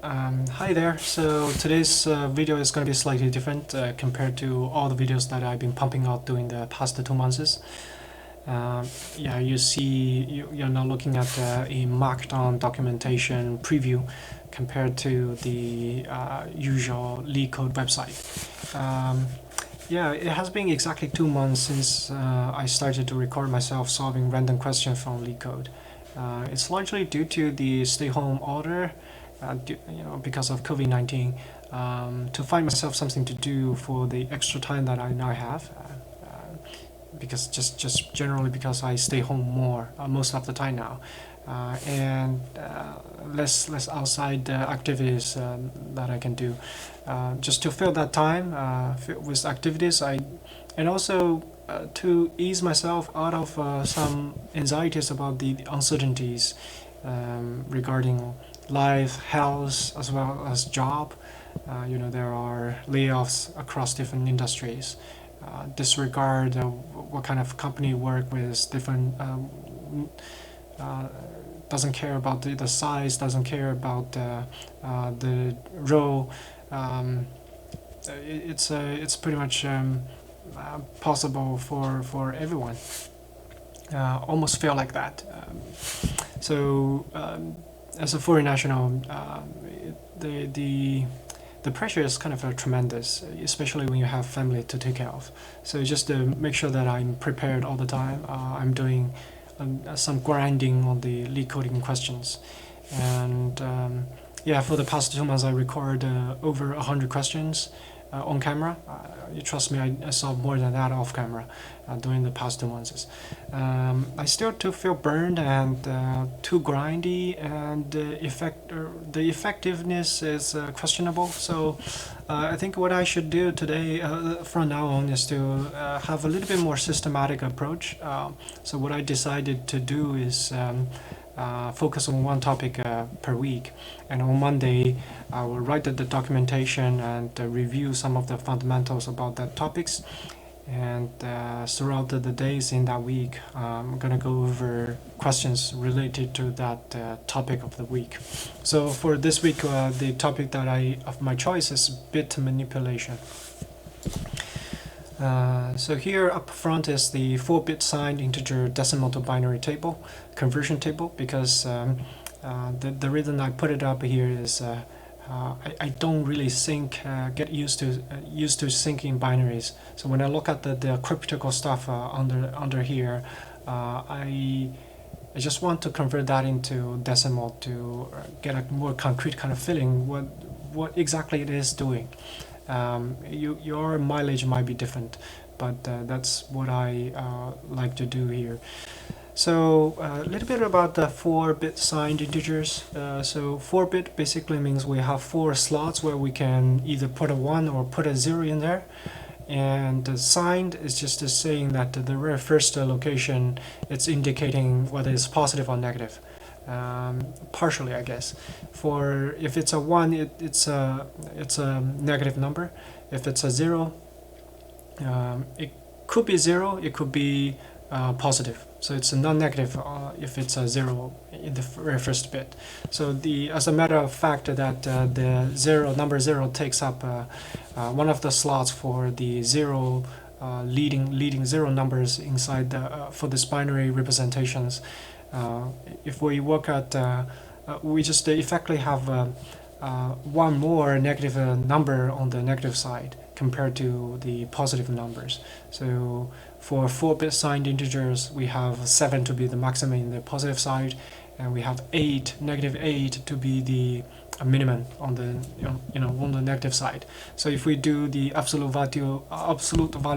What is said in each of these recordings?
Hi there. So today's video is going to be slightly different compared to all the videos that I've been pumping out during the past 2 months. Yeah, you see, you're now looking at a Markdown documentation preview compared to the usual LeetCode website. Yeah, it has been exactly 2 months since I started to record myself solving random questions from LeetCode. It's largely due to the stay-home order. Because of COVID-19, to find myself something to do for the extra time that I now have, because just generally because I stay home more most of the time now, and less outside activities that I can do, just to fill that time with activities. And also to ease myself out of some anxieties about the uncertainties regarding life, health, as well as job. There are layoffs across different industries. Disregard what kind of company you work with, different doesn't care about the size, doesn't care about the role. It's pretty much possible for everyone. Almost feel like that. As a foreign national, the pressure is kind of tremendous, especially when you have family to take care of. So just to make sure that I'm prepared all the time, I'm doing some grinding on the LeetCoding questions. And yeah, for the past 2 months, I record over 100 questions on camera. You trust me, I saw more than that off camera during the past 2 months. I still do feel burned and too grindy, and the effectiveness is questionable. So I think what I should do today, from now on, is to have a little bit more systematic approach. So what I decided to do is focus on one topic per week, and on Monday I will write the documentation and review some of the fundamentals about that topics. And throughout the days in that week, I'm gonna go over questions related to that topic of the week. So for this week, the topic that of my choice is bit manipulation. So here up front is the 4-bit signed integer decimal to binary table, conversion table, because the reason I put it up here is I don't really get used to syncing binaries. So when I look at the cryptical stuff under here, I just want to convert that into decimal to get a more concrete kind of feeling what exactly it is doing. Your mileage might be different, but that's what I like to do here. So a little bit about the 4-bit signed integers. So 4-bit basically means we have 4 slots where we can either put a 1 or put a 0 in there. And signed is just saying that the very first location, it's indicating whether it's positive or negative. Partially, I guess. For if it's a 1, it's a negative number. If it's a 0, it could be 0, it could be positive. So it's a non-negative if it's a 0 in the very first bit. So as a matter of fact, that the number 0 takes up one of the slots for the 0 leading 0 numbers inside for this binary representations. If we work at, we just effectively have one more negative number on the negative side compared to the positive numbers. So for 4-bit signed integers, we have 7 to be the maximum in the positive side, and we have negative 8 to be the minimum on the on the negative side. So if we do the absolute value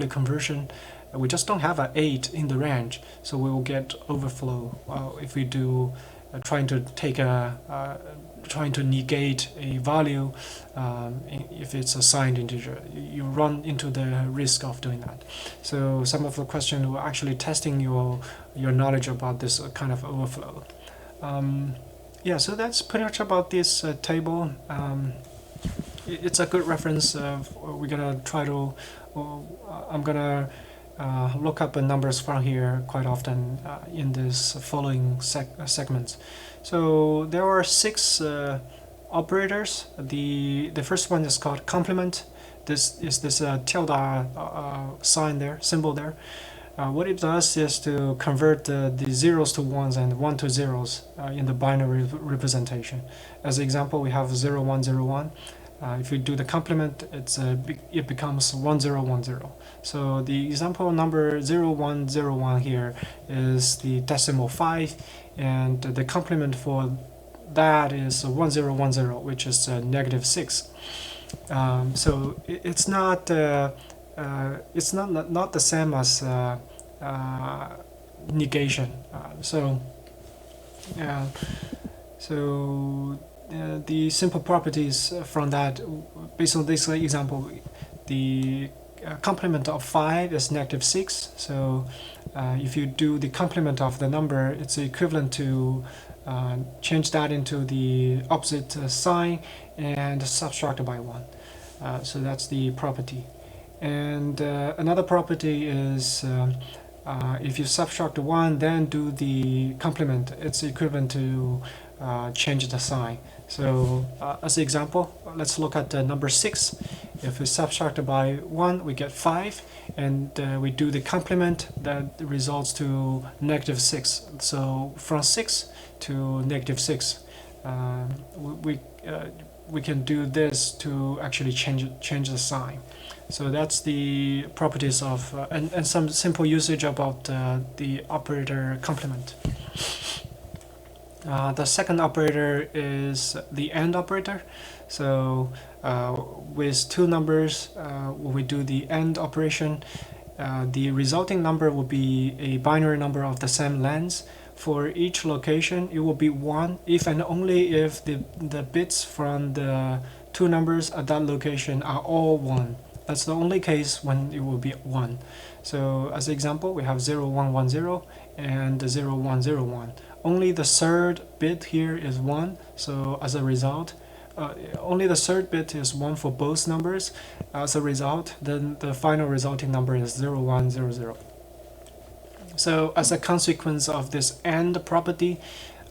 conversion, we just don't have an 8 in the range, so we will get overflow if we do trying to negate a value. If it's a signed integer, you run into the risk of doing that. So some of the questions were actually testing your knowledge about this kind of overflow. Yeah, so that's pretty much about this table. It's a good reference. We're gonna try to. I'm gonna look up numbers from here quite often in this following segments. So there are 6 operators. The first one is called complement. This is this tilde sign there, symbol there. What it does is to convert the zeros to ones and 1 to zeros in the binary representation. As an example, we have 0, 1, 0, 1. If we do the complement, it becomes 1, 0, 1, 0. So the example number 0, 1, 0, 1 here is the decimal 5, and the complement for that is 1, 0, 1, 0, which is negative 6. So it's not not the same as negation. The simple properties from that, based on this example, the complement of 5 is negative 6. So if you do the complement of the number, it's equivalent to change that into the opposite sign and subtract by 1. So that's the property. And another property is if you subtract 1, then do the complement, it's equivalent to change the sign. So as an example, let's look at number 6. If we subtract by 1, we get 5, and we do the complement, that results to negative 6. So from 6 to negative 6, we can do this to actually change the sign. So that's the properties of and some simple usage about the operator complement. The second operator is the AND operator. So with two numbers, when we do the AND operation, the resulting number will be a binary number of the same length. For each location, it will be 1 if and only if the bits from the two numbers at that location are all 1. That's the only case when it will be 1. So as an example, we have 0, 1, 1, 0 and 0, 1, 0, 1. Only the third bit here is 1. So as a result, only the third bit is 1 for both numbers. As a result, then the final resulting number is 0, 1, 0, 0. So as a consequence of this AND property,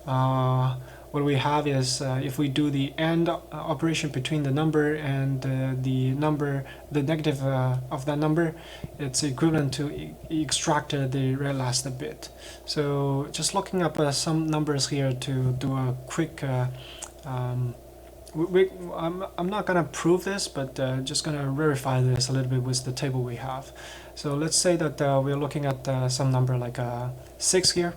what we have is if we do the AND operation between the number and the negative of that number, it's equivalent to extract the very last bit. So just looking up some numbers here to do a quick I'm not going to prove this, but just going to verify this a little bit with the table we have. So let's say that we're looking at some number like 6 here,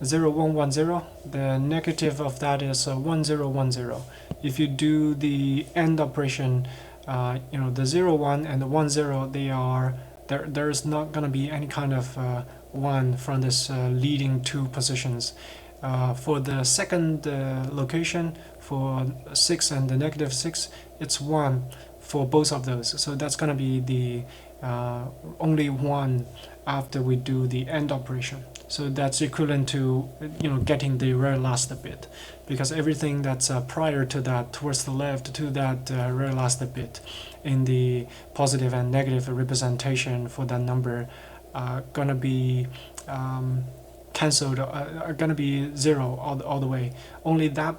0, 1, 1, 0. The negative of that is 1, 0, 1, 0. If you do the AND operation, the 0, 1 and the 1, 0, there's not going to be any kind of 1 from this leading two positions. For the second location, for 6 and the negative 6, it's 1 for both of those. So that's going to be the only 1 after we do the AND operation. So that's equivalent to getting the very last bit, because everything that's prior to that, towards the left to that very last bit in the positive and negative representation for that number are gonna be cancelled, are gonna be 0 all the way. Only that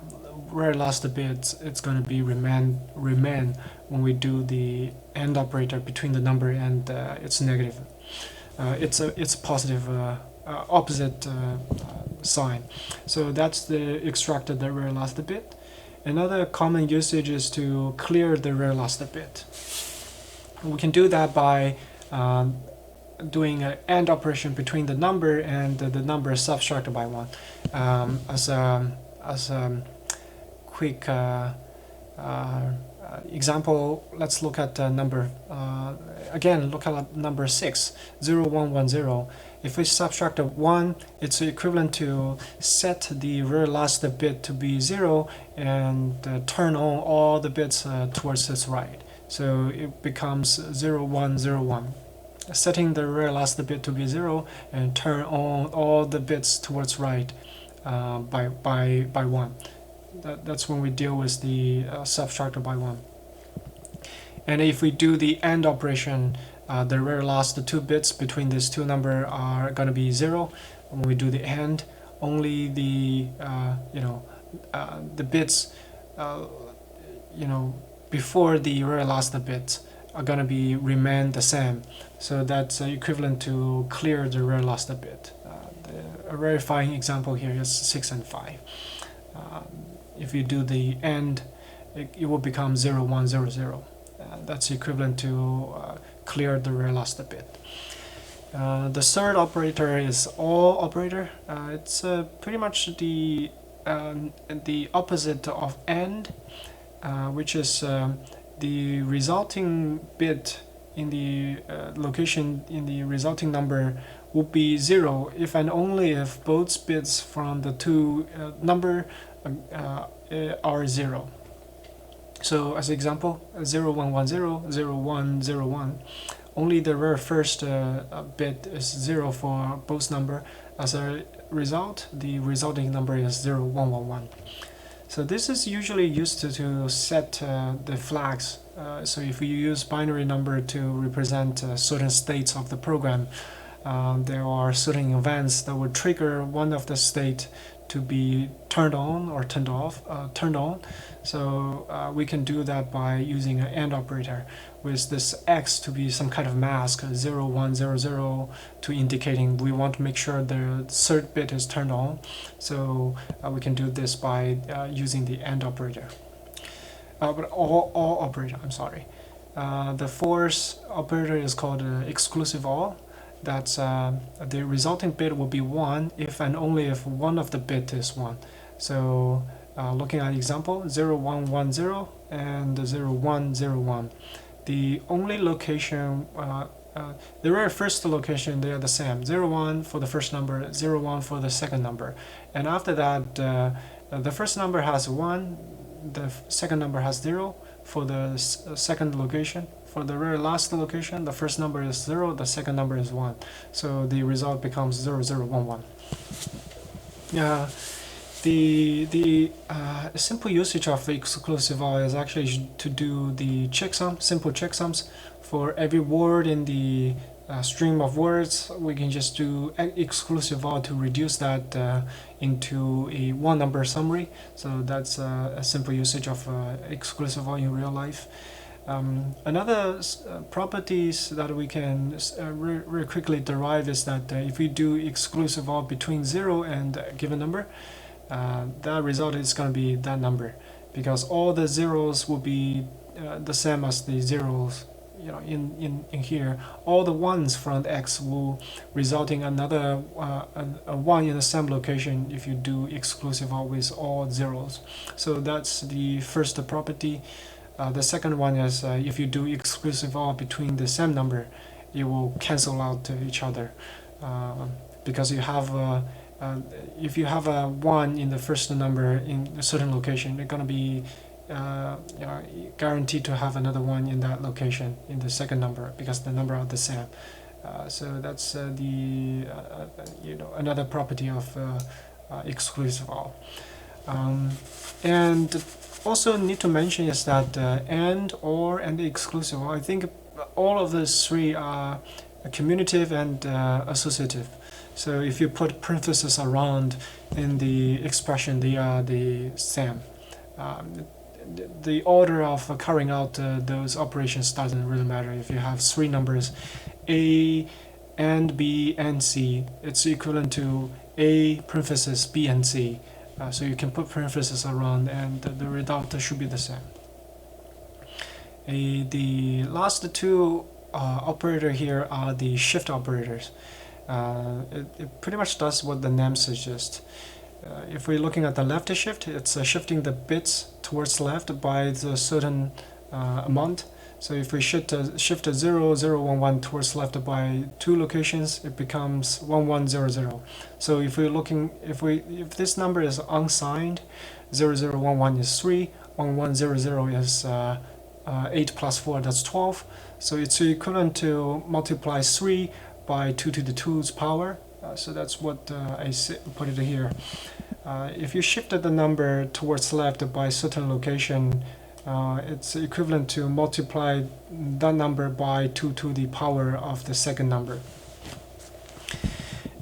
very last bit, it's gonna be remain when we do the AND operator between the number and its negative. It's positive opposite sign. So that's the extracted the very last bit. Another common usage is to clear the very last bit. We can do that by doing an AND operation between the number and the number subtracted by 1. As a quick example, let's look at number again. Look at number 6, 0, 1, 1, 0. If we subtract 1, it's equivalent to set the very last bit to be 0 and turn on all the bits towards its right. So it becomes 0, 1, 0, 1. Setting the very last bit to be 0 and turn on all the bits towards right by 1. That's when we deal with the subtracted by 1. And if we do the AND operation, the very last 2 bits between these two numbers are going to be 0. When we do the AND, only the the bits before the very last bit are gonna be remain the same. So that's equivalent to clear the very last bit. A verifying example here is 6 and 5. If you do the AND, it will become 0, 1, 0, 0. That's equivalent to clear the very last bit. The third operator is OR operator. It's pretty much the opposite of AND, which is the resulting bit in the location in the resulting number would be 0 if and only if both bits from the two number are 0. So as example, 0, 1, 1, 0, 0, 1, 0, 1. Only the very first bit is 0 for both number. As a result, the resulting number is 0, 1, 1, 1. So this is usually used to set the flags. So if you use binary number to represent certain states of the program, there are certain events that would trigger one of the state to be turned on or turned off, turned on. So we can do that by using an AND operator with this X to be some kind of mask, 0, 1, 0, 0, to indicating we want to make sure the third bit is turned on. So we can do this by using the AND operator. But OR operator, I'm sorry. The fourth operator is called exclusive OR. That's the resulting bit will be 1 if and only if one of the bit is 1. So looking at example 0, 1, 1, 0 and 0, 1, 0, 1. The only location, the very first location, they are the same. 0, 1 for the first number, 0, 1 for the second number. And after that, the first number has 1, the second number has 0 for the second location. For the very last location, the first number is 0, the second number is 1. So the result becomes 0, 0, 1, 1. The simple usage of the exclusive OR is actually to do the checksum, simple checksums. For every word in the stream of words, we can just do exclusive OR to reduce that into a one number summary. So that's a simple usage of exclusive OR in real life. Another properties that we can very quickly derive is that if we do exclusive OR between 0 and a given number, that result is going to be that number, because all the zeros will be the same as the zeros. In here, all the ones from X will result in another a 1 in the same location if you do exclusive OR with all zeros. So that's the first property. The second one is if you do exclusive OR between the same number, it will cancel out each other, because you have if you have a 1 in the first number in a certain location, you're gonna be guaranteed to have another 1 in that location in the second number because the number are the same. So that's another property of exclusive OR. And also need to mention is that AND, OR, and exclusive OR, I think all of those three are commutative and associative. So if you put parentheses around in the expression, they are the same. The order of carrying out those operations doesn't really matter. If you have three numbers, A and B and C, it's equivalent to A parentheses B and C. So you can put parentheses around and the result should be the same. The last two operators here are the shift operators. It pretty much does what the name suggests. If we're looking at the left shift, it's shifting the bits towards left by the certain amount. So if we shift 0, 0, 1, 1 towards left by 2 locations, it becomes 1, 1, 0, 0. So if we're looking, if this number is unsigned, 0, 0, 1, 1 is 3, 1, 1, 0, 0 is 8 plus 4, that's 12. So it's equivalent to multiply 3 by 2 to the 2's power. So that's what I put it here. If you shifted the number towards left by a certain location, it's equivalent to multiply that number by 2 to the power of the second number.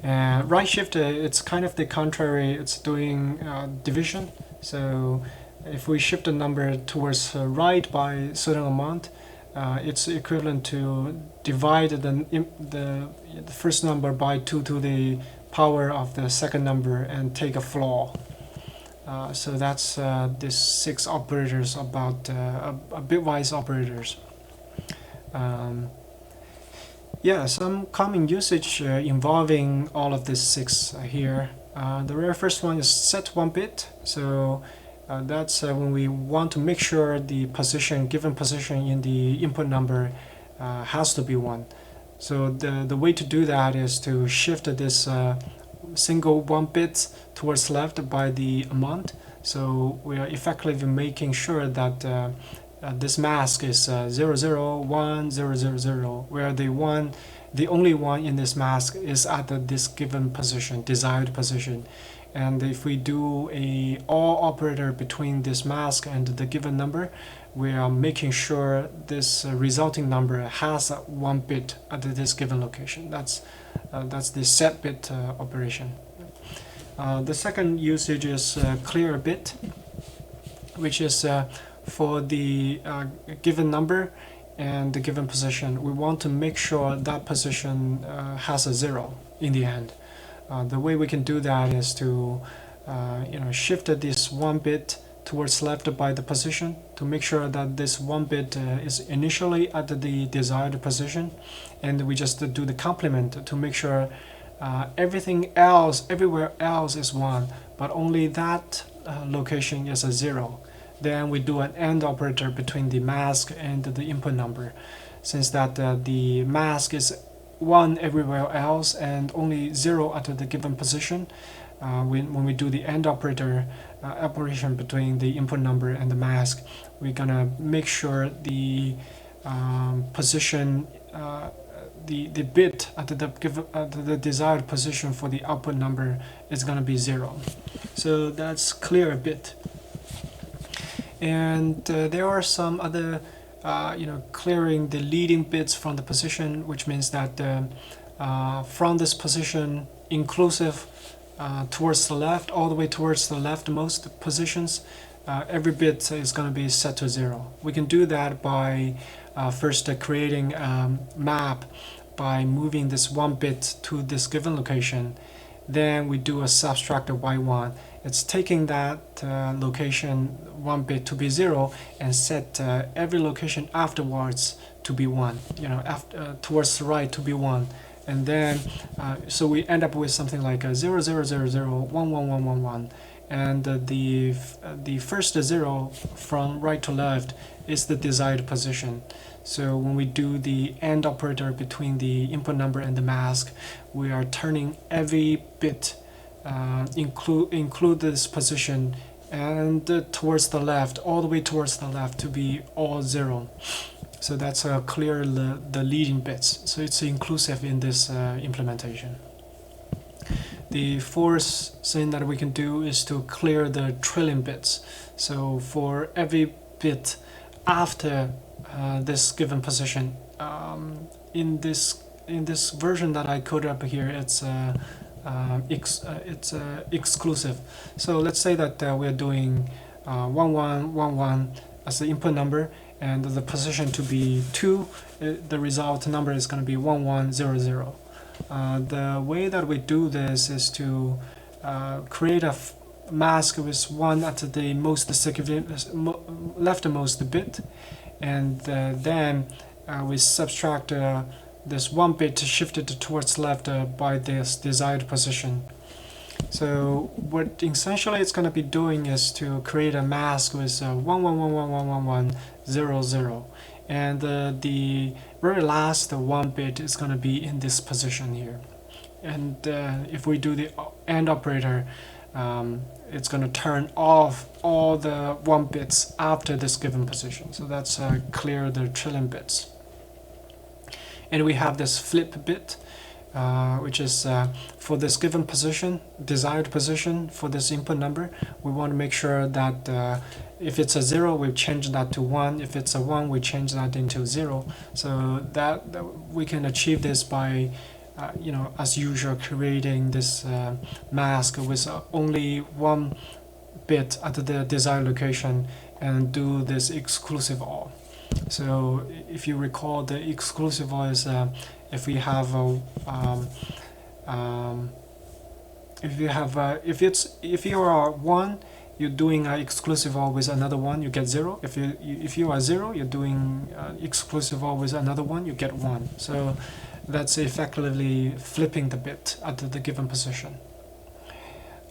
Right shift, it's kind of the contrary. It's doing division. So if we shift the number towards right by a certain amount, it's equivalent to divide the first number by 2 to the power of the second number and take a floor. So that's these 6 operators about bitwise operators. Yeah, some common usage involving all of these 6 here. The very first one is set 1 bit. So that's when we want to make sure the given position in the input number has to be 1. So the way to do that is to shift this single 1 bit towards left by the amount. So we are effectively making sure that this mask is 0, 0, 1, 0, 0, 0, where the only one in this mask is at this given position, desired position. And if we do a OR operator between this mask and the given number, we are making sure this resulting number has 1 bit at this given location. That's the set bit operation. The second usage is clear bit, which is for the given number and the given position. We want to make sure that position has a 0 in the end. The way we can do that is to shift this 1 bit towards left by the position to make sure that this 1 bit is initially at the desired position, and we just do the complement to make sure everywhere else is 1, but only that location is a 0. Then we do an AND operator between the mask and the input number, since that the mask is 1 everywhere else and only 0 at the given position. When we do the AND operator operation between the input number and the mask, we're gonna make sure the position, the bit at the desired position for the output number is gonna be 0. So that's clear bit. And there are some other clearing the leading bits from the position, which means that from this position inclusive towards the left, all the way towards the leftmost positions, every bit is going to be set to 0. We can do that by first creating a map by moving this 1 bit to this given location. Then we do a subtract y1. It's taking that location 1 bit to be 0 and set every location afterwards to be 1, towards the right to be 1. And then so we end up with something like 0, 0, 0, 0, 1, 1, 1, 1, 1. And the first 0 from right to left is the desired position. So when we do the AND operator between the input number and the mask, we are turning every bit include this position and towards the left, all the way towards the left, to be all 0. So that's clear the leading bits. So it's inclusive in this implementation. The fourth thing that we can do is to clear the trailing bits. So for every bit after this given position, in this version that I coded up here, it's exclusive. So let's say that we're doing 1, 1, 1, 1 as the input number, and the position to be 2, the result number is going to be 1, 1, 0, 0. The way that we do this is to create a mask with 1 at the most leftmost bit, and then we subtract this 1 bit shifted towards left by this desired position. So what essentially it's going to be doing is to create a mask with 1, 1, 1, 1, 1, 1, 1, 0, 0. And the very last 1 bit is going to be in this position here. And if we do the AND operator, it's going to turn off all the 1 bits after this given position. So that's clear the trailing bits. And we have this flip bit, which is for this given position, desired position for this input number. We want to make sure that if it's a 0, we change that to 1. If it's a 1, we change that into 0. So that we can achieve this by, as usual, creating this mask with only 1 bit at the desired location and do this exclusive OR. So if you recall, the exclusive OR is if we have a if you are 1, you're doing an exclusive OR with another 1, you get 0. If you are 0, you're doing exclusive OR with another 1, you get 1. So that's effectively flipping the bit at the given position.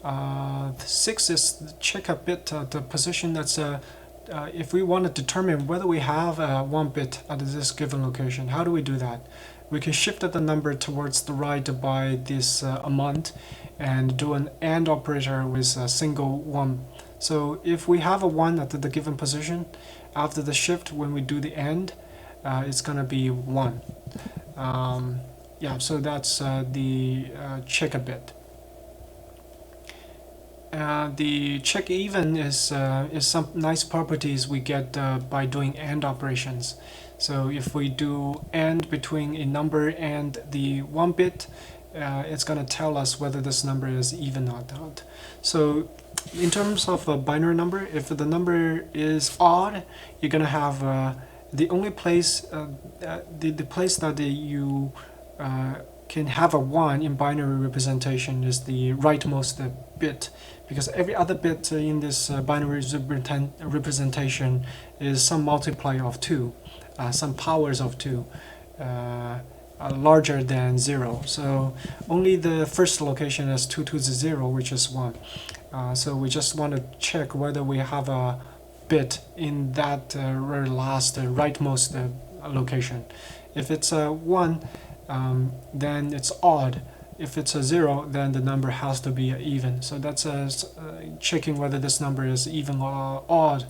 6 is check a bit at the position that's if we want to determine whether we have 1 bit at this given location. How do we do that? We can shift the number towards the right by this amount and do an AND operator with a single 1. So if we have a 1 at the given position, after the shift, when we do the AND, it's going to be 1. Yeah, so that's the check a bit. The check even is some nice properties we get by doing AND operations. So if we do AND between a number and the 1 bit, it's going to tell us whether this number is even or not. So in terms of a binary number, if the number is odd, you're going to have the only place, the place that you can have a 1 in binary representation is the rightmost bit, because every other bit in this binary representation is some multiplier of 2, some powers of 2, larger than 0. So only the first location is 2 to the 0, which is 1. So we just want to check whether we have a bit in that very last rightmost location. If it's a 1, then it's odd. If it's a 0, then the number has to be even. So that's checking whether this number is even or odd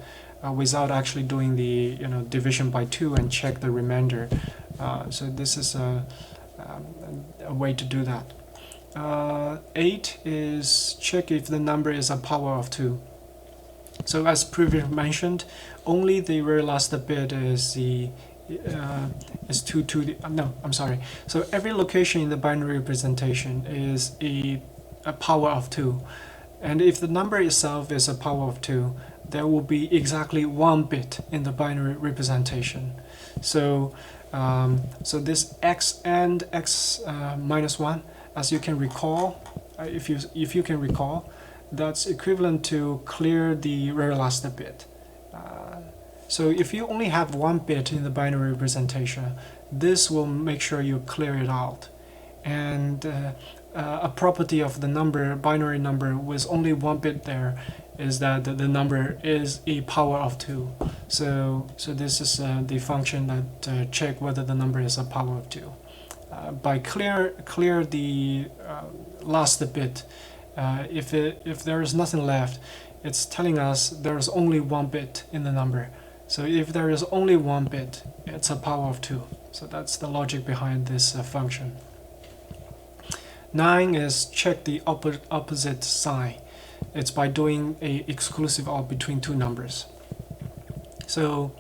without actually doing the division by 2 and check the remainder. So this is a way to do that. 8 is check if the number is a power of 2. So as previously mentioned, only the very last bit is the is 2 to the no, I'm sorry. So every location in the binary representation is a power of 2, and if the number itself is a power of 2, there will be exactly 1 bit in the binary representation. So so this x and x minus 1, as you can recall, if you can recall, that's equivalent to clear the very last bit. So if you only have 1 bit in the binary representation, this will make sure you clear it out. And a property of the binary number with only 1 bit there is that the number is a power of 2. So this is the function that check whether the number is a power of 2. By clear the last bit, if there is nothing left, it's telling us there is only 1 bit in the number. So if there is only 1 bit, it's a power of 2. So that's the logic behind this function. 9 is check the opposite sign. It's by doing a exclusive OR between 2 numbers. So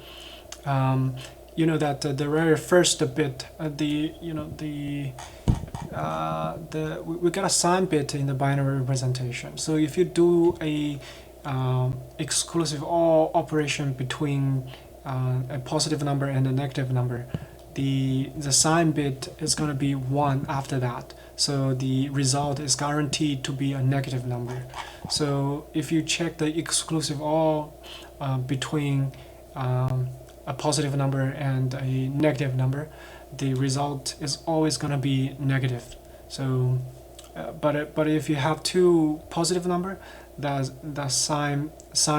you know that the very first bit, we got a sign bit in the binary representation. So if you do a exclusive OR operation between a positive number and a negative number, the sign bit is going to be 1 after that. So the result is guaranteed to be a negative number. So if you check the exclusive OR between a positive number and a negative number, the result is always going to be negative. So but if you have 2 positive number, the sign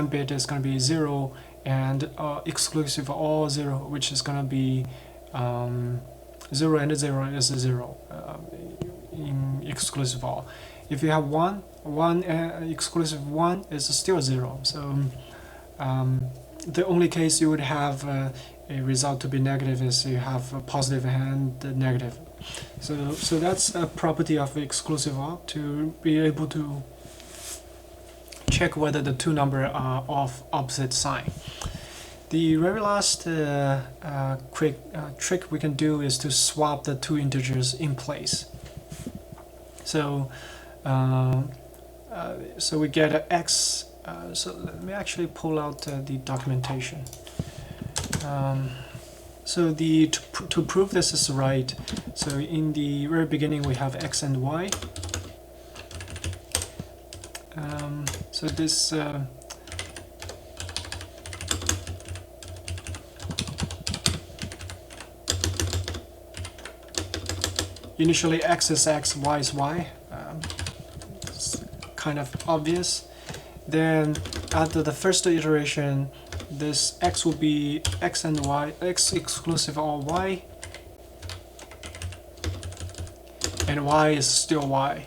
bit is going to be 0, and exclusive OR 0, which is going to be 0 and 0 is 0 in exclusive OR. If you have 1 exclusive 1 is still 0. So the only case you would have a result to be negative is you have a positive and a negative. So that's a property of exclusive OR, to be able to check whether the 2 numbers are of opposite sign. The very last quick trick we can do is to swap the 2 integers in place. So so we get a x So let me actually pull out the documentation. So to prove this is right, so in the very beginning we have x and y. So this initially x is x, y is y. It's kind of obvious. Then after the first iteration, this x will be x and y, x exclusive of y, and y is still y.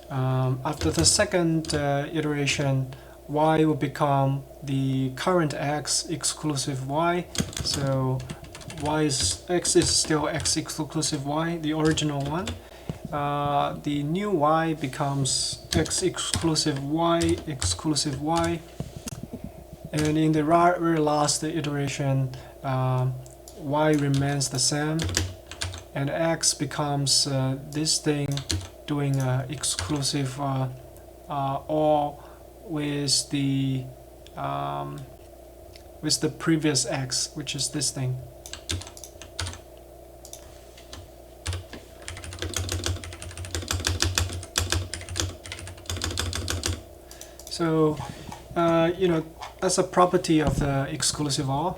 After the second iteration, y will become the current x exclusive y, so x is still x exclusive y, the original one. The new y becomes x exclusive y, and in the very last iteration, y remains the same, and x becomes this thing doing exclusive or with the previous x, which is this thing. So, as a property of the exclusive OR,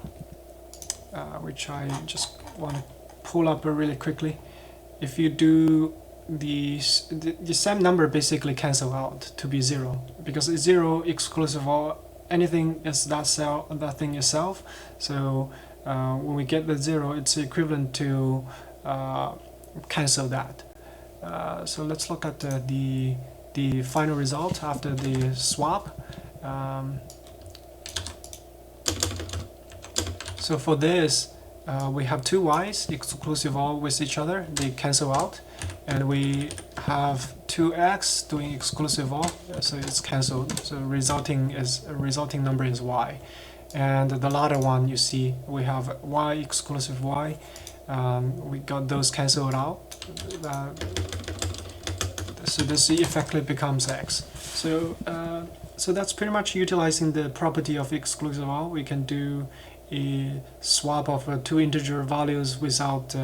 which I just want to pull up really quickly, if you do the same number basically cancel out to be 0, because 0 exclusive OR, anything is that thing itself. So when we get the 0, it's equivalent to cancel that. So let's look at the final result after the swap. So for this, we have two y's exclusive all with each other, they cancel out, and we have 2x doing exclusive all, so it's cancelled. So resulting number is y, and the latter one you see we have y exclusive y. We got those cancelled out. So this effectively becomes x. So so that's pretty much utilizing the property of exclusive OR. We can do a swap of two integer values without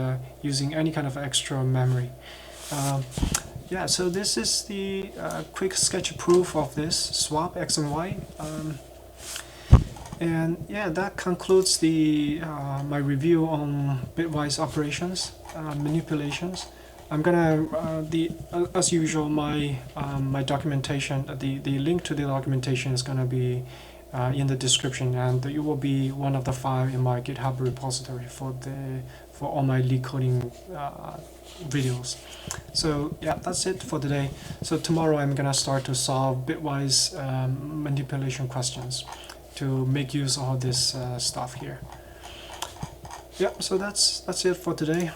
using any kind of extra memory. Yeah, so this is the quick sketch proof of this swap x and y. And yeah, that concludes the my review on bitwise operations, manipulations. I'm gonna as usual, my my documentation, the link to the documentation is gonna be in the description, and it will be one of the files in my GitHub repository for all my LeetCoding videos. So yeah, that's it for today. So tomorrow I'm gonna start to solve bitwise manipulation questions to make use of this stuff here. Yeah, so that's it for today.